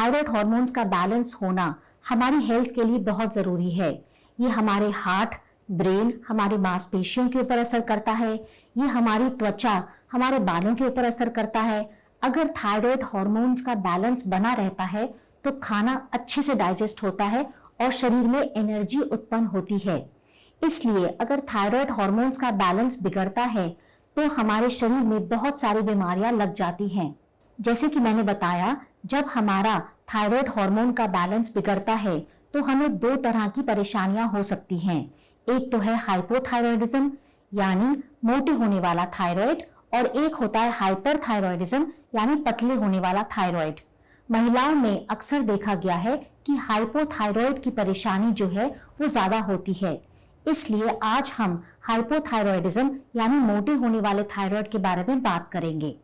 Thyroid hormones का balance होना हमारी हेल्थ के लिए बहुत जरूरी है। ये हमारे हार्ट, ब्रेन, हमारी मांसपेशियों के ऊपर असर करता है। ये हमारी त्वचा, हमारे बालों के ऊपर असर करता है। अगर थायराइड हार्मोन्स का बैलेंस बना रहता है तो खाना अच्छे से डाइजेस्ट होता है और शरीर में एनर्जी उत्पन्न होती है। इसलिए अगर थायराइड हार्मोन्स का बैलेंस बिगड़ता है तो हमारे शरीर में बहुत सारी बीमारियां लग जाती हैं। जैसे कि मैंने बताया, जब हमारा थायराइड हार्मोन का बैलेंस बिगड़ता है तो हमें दो तरह की परेशानियां हो सकती हैं। एक तो है हाइपोथायरॉयडिज्म यानी मोटे होने वाला थायराइड, और एक होता है हाइपरथायरॉयडिज्म यानी पतले होने वाला थायराइड। महिलाओं में अक्सर देखा गया है कि हाइपोथायरॉयड की परेशानी जो है वो ज्यादा होती है। इसलिए आज हम हाइपोथायरॉयडिज्म यानी मोटे होने वाले थायराइड के बारे में बात करेंगे।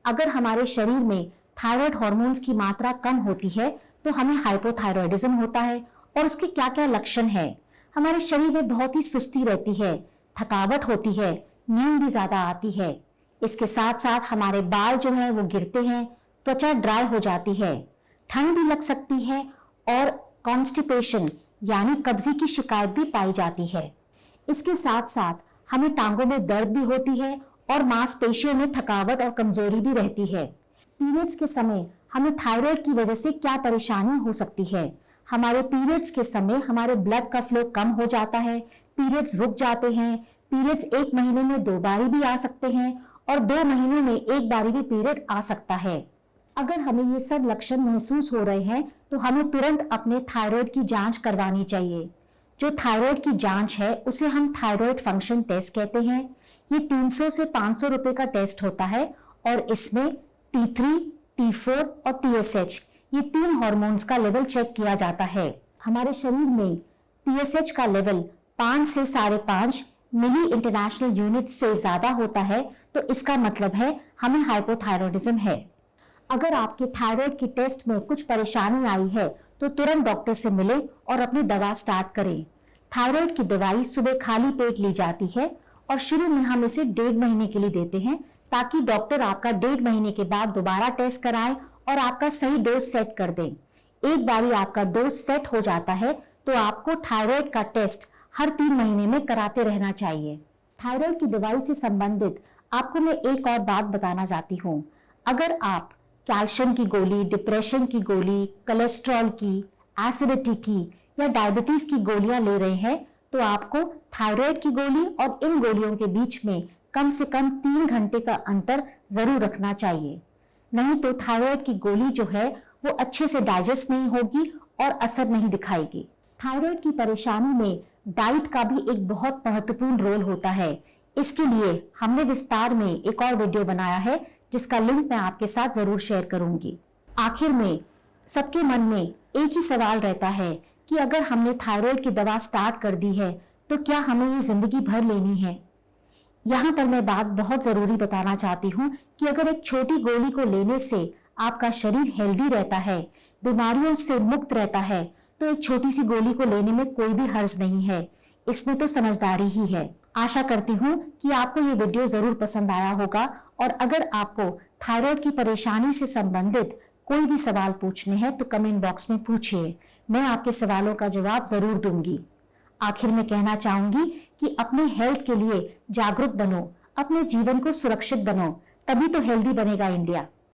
अगर हमारे शरीर में थायराइड हार्मोन्स की मात्रा कम होती है तो हमें हाइपोथायरॉयडिज्म होता है। और उसके क्या क्या लक्षण है? हमारे शरीर में बहुत ही सुस्ती रहती है, थकावट होती है, नींद भी ज्यादा आती है। इसके साथ साथ हमारे बाल जो है वो गिरते हैं, त्वचा ड्राई हो जाती है, ठंड भी लग सकती है और कॉन्स्टिपेशन यानी कब्जी की शिकायत भी पाई जाती है। इसके साथ साथ हमें टांगों में दर्द भी होती है और मांसपेशियों में थकावट और कमजोरी भी रहती है। पीरियड्स के समय हमें थायराइड की वजह से क्या परेशानी हो सकती है? हमारे पीरियड्स के समय हमारे ब्लड का फ्लो कम हो जाता है, पीरियड्स रुक जाते हैं, पीरियड्स 1 महीने में 2 बारी भी आ सकते हैं और 2 महीने में 1 बारी भी पीरियड आ सकता है। अगर हमें ये सब लक्षण महसूस हो रहे हैं तो हमें तुरंत अपने थायराइड की जांच करवानी चाहिए। जो थायराइड की जांच है उसे हम थायराइड फंक्शन टेस्ट कहते हैं। ये 300 से 500 रुपए का टेस्ट होता है और इसमें T3, T4 और TSH ये 3 हार्मोन्स का लेवल चेक किया जाता है। हमारे शरीर में TSH का लेवल 5 से 5.5 मिली इंटरनेशनल यूनिट से ज्यादा होता है तो इसका मतलब है हमें हाइपोथायरॉयडिज्म है। अगर आपके थायराइड की टेस्ट में कुछ परेशानी आई है तो तुरंत डॉक्टर से मिले और अपनी दवा स्टार्ट करें। थायराइड की दवाई सुबह खाली पेट ली जाती है और शुरू में हम इसे 1.5 महीने के लिए देते हैं ताकि डॉक्टर आपका 1.5 महीने के बाद दोबारा टेस्ट कराए और आपका सही डोज सेट कर दें। एक बारी आपका डोज सेट हो जाता है तो आपको थायराइड का टेस्ट हर 3 महीने में कराते रहना चाहिए। थायराइड की दवाई से संबंधित आपको मैं एक और बात बताना चाहती हूँ। अगर आप कैल्शियम की गोली, डिप्रेशन की गोली, कोलेस्ट्रॉल की, एसिडिटी की या डायबिटीज की गोलियां ले रहे हैं तो आपको थायराइड की गोली और इन गोलियों के बीच में कम से कम 3 घंटे का अंतर जरूर रखना चाहिए। नहीं तो थायराइड की गोली जो है वो अच्छे से डाइजेस्ट नहीं होगी और असर नहीं दिखाएगी। थायराइड की परेशानी में डाइट का भी एक बहुत महत्वपूर्ण रोल होता है। इसके लिए हमने विस्तार में एक और वीडियो बनाया है जिसका लिंक मैं आपके साथ जरूर शेयर करूंगी। आखिर में सबके मन में एक ही सवाल रहता है कि अगर हमने थायराइड की दवा स्टार्ट कर दी है तो क्या हमें ये जिंदगी भर लेनी है? यहाँ पर मैं बात बहुत जरूरी बताना चाहती हूँ कि अगर एक छोटी गोली को लेने से आपका शरीर हेल्दी रहता है, बीमारियों से मुक्त रहता है, तो एक छोटी सी गोली को लेने में कोई भी हर्ज नहीं है। इसमें तो समझदारी ही है। आशा करती हूँ कि आपको ये वीडियो जरूर पसंद आया होगा और अगर आपको थायराइड की परेशानी से संबंधित कोई भी सवाल पूछने हैं तो कमेंट बॉक्स में पूछिए, मैं आपके सवालों का जवाब जरूर दूंगी। आखिर में कहना चाहूंगी कि अपने हेल्थ के लिए जागरूक बनो, अपने जीवन को सुरक्षित बनो, तभी तो हेल्दी बनेगा इंडिया।